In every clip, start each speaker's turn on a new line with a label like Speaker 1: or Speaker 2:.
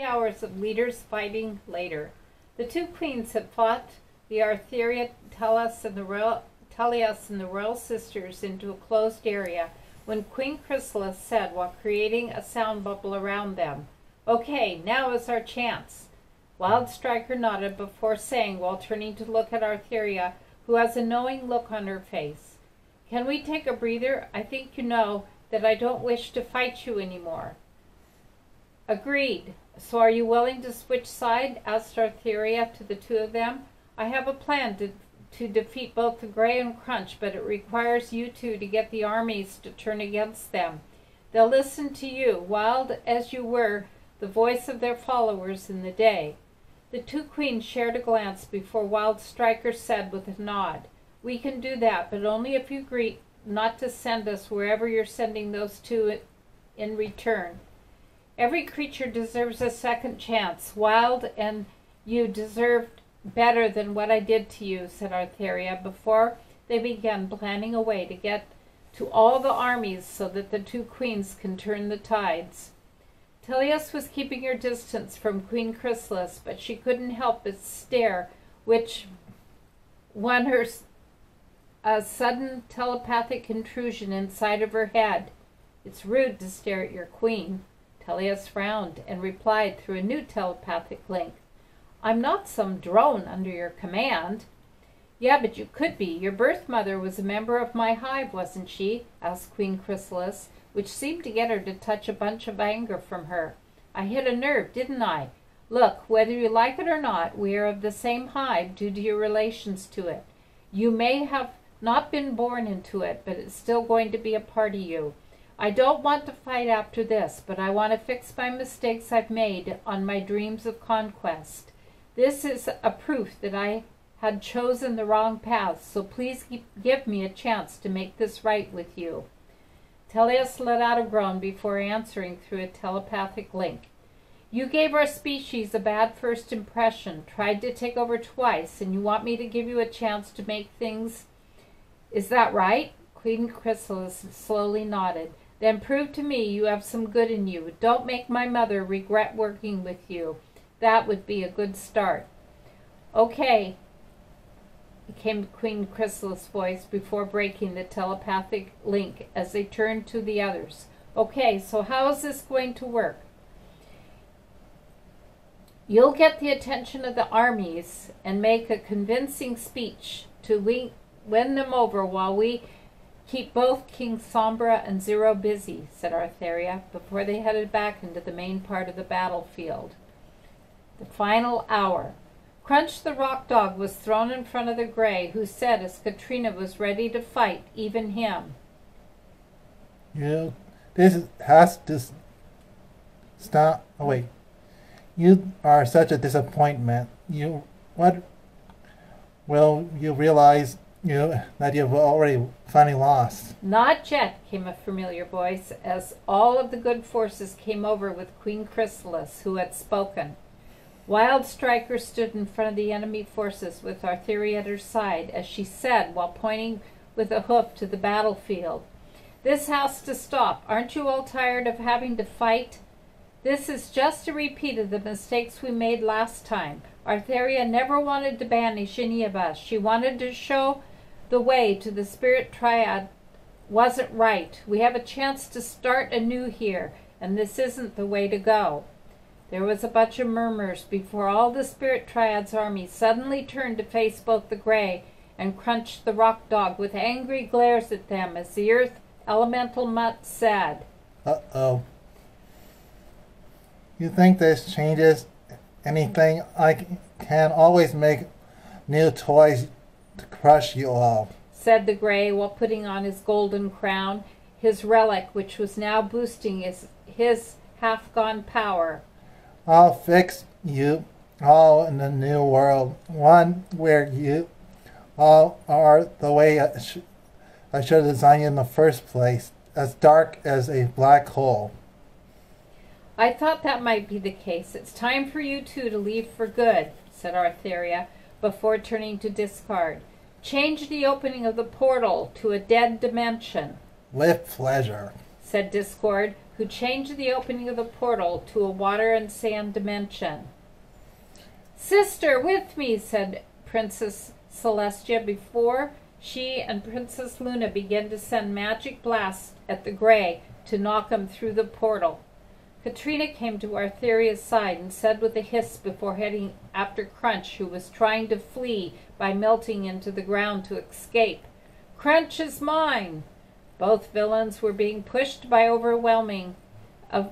Speaker 1: Hours of leaders fighting later. The two queens had fought the Artheria, Teleus, and the royal sisters into a closed area when Queen Chrysalis said, while creating a sound bubble around them, "Okay, now is our chance." Wild Striker nodded before saying, while turning to look at Artheria, who has a knowing look on her face, "Can we take a breather? I think you know that I don't wish to fight you anymore." "Agreed. So are you willing to switch side?" asked Artheria to the two of them. "I have a plan to defeat both the Gray and Crunch, but it requires you two to get the armies to turn against them. They'll listen to you, wild as you were, the voice of their followers in the day." The two queens shared a glance before Wild Striker said with a nod, "We can do that, but only if you agree not to send us wherever you're sending those two in return. Every creature deserves a second chance. Wild, and you deserved better than what I did to you," said Artheria, before they began planning a way to get to all the armies so that the two queens can turn the tides. Teleus was keeping her distance from Queen Chrysalis, but she couldn't help but stare, which won her a sudden telepathic intrusion inside of her head. "It's rude to stare at your queen." Teleus frowned and replied through a new telepathic link, "I'm not some drone under your command." "Yeah, but you could be. Your birth mother was a member of my hive, wasn't she?" asked Queen Chrysalis, which seemed to get her to touch a bunch of anger from her. "I hit a nerve, didn't I? Look, whether you like it or not, we are of the same hive due to your relations to it. You may have not been born into it, but it's still going to be a part of you. I don't want to fight after this, but I want to fix my mistakes I've made on my dreams of conquest. This is a proof that I had chosen the wrong path, so please give me a chance to make this right with you." Teleus let out a groan before answering through a telepathic link. "You gave our species a bad first impression, tried to take over twice, and you want me to give you a chance to make things. Is that right?" Queen Chrysalis slowly nodded. "Then prove to me you have some good in you. Don't make my mother regret working with you. That would be a good start." "Okay," came Queen Chrysalis' voice before breaking the telepathic link as they turned to the others. "Okay, so how is this going to work? You'll get the attention of the armies and make a convincing speech to win them over while we keep both King Sombra and Zero busy," said Artheria, before they headed back into the main part of the battlefield. The final hour. Crunch the Rock Dog was thrown in front of the Gray, who said as Katrina was ready to fight even him,
Speaker 2: This has to stop. Oh wait, you are such a disappointment. What will you realize that you've already finally lost?"
Speaker 1: "Not yet," came a familiar voice as all of the good forces came over with Queen Chrysalis, who had spoken. Wild Striker stood in front of the enemy forces with Artheria at her side as she said, while pointing with a hoof to the battlefield, "This has to stop. Aren't you all tired of having to fight? This is just a repeat of the mistakes we made last time. Artheria never wanted to banish any of us. She wanted to show the way to the Spirit Triad wasn't right. We have a chance to start anew here, and this isn't the way to go." There was a bunch of murmurs before all the Spirit Triad's army suddenly turned to face both the Gray and Crunch the Rock Dog with angry glares at them as the Earth Elemental Mutt said,
Speaker 2: "Uh-oh. You think this changes anything? I can always make new toys to crush you all,"
Speaker 1: said the Gray while putting on his golden crown, his relic which was now boosting his half-gone power.
Speaker 2: "I'll fix you all in the new world, one where you all are the way I should have designed you in the first place, as dark as a black hole."
Speaker 1: "I thought that might be the case. It's time for you two to leave for good," said Artheria, before turning to Discard. "Change the opening of the portal to a dead dimension."
Speaker 2: "With pleasure,"
Speaker 1: said Discord, who changed the opening of the portal to a water and sand dimension. "Sister, with me," said Princess Celestia before she and Princess Luna began to send magic blasts at the gray to knock him through the portal. Katrina came to Arthuria's side and said with a hiss before heading after Crunch, who was trying to flee by melting into the ground to escape, "Crunch is mine!" Both villains were being pushed by overwhelming of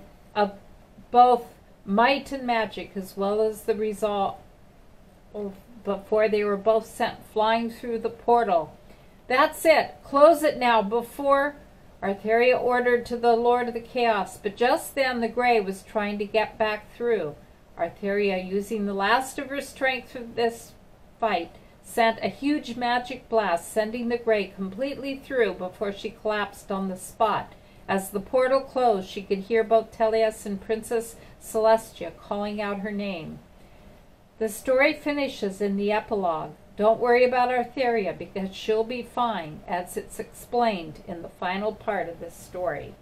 Speaker 1: both might and magic, as well as the result before they were both sent flying through the portal. "That's it! Close it now before—" Arthuria ordered to the Lord of the Chaos, but just then the Grey was trying to get back through. Arthuria, using the last of her strength for this fight, sent a huge magic blast, sending the Grey completely through before she collapsed on the spot. As the portal closed, she could hear both Teleus and Princess Celestia calling out her name. The story finishes in the epilogue. Don't worry about Arthuria, because she'll be fine, as it's explained in the final part of this story.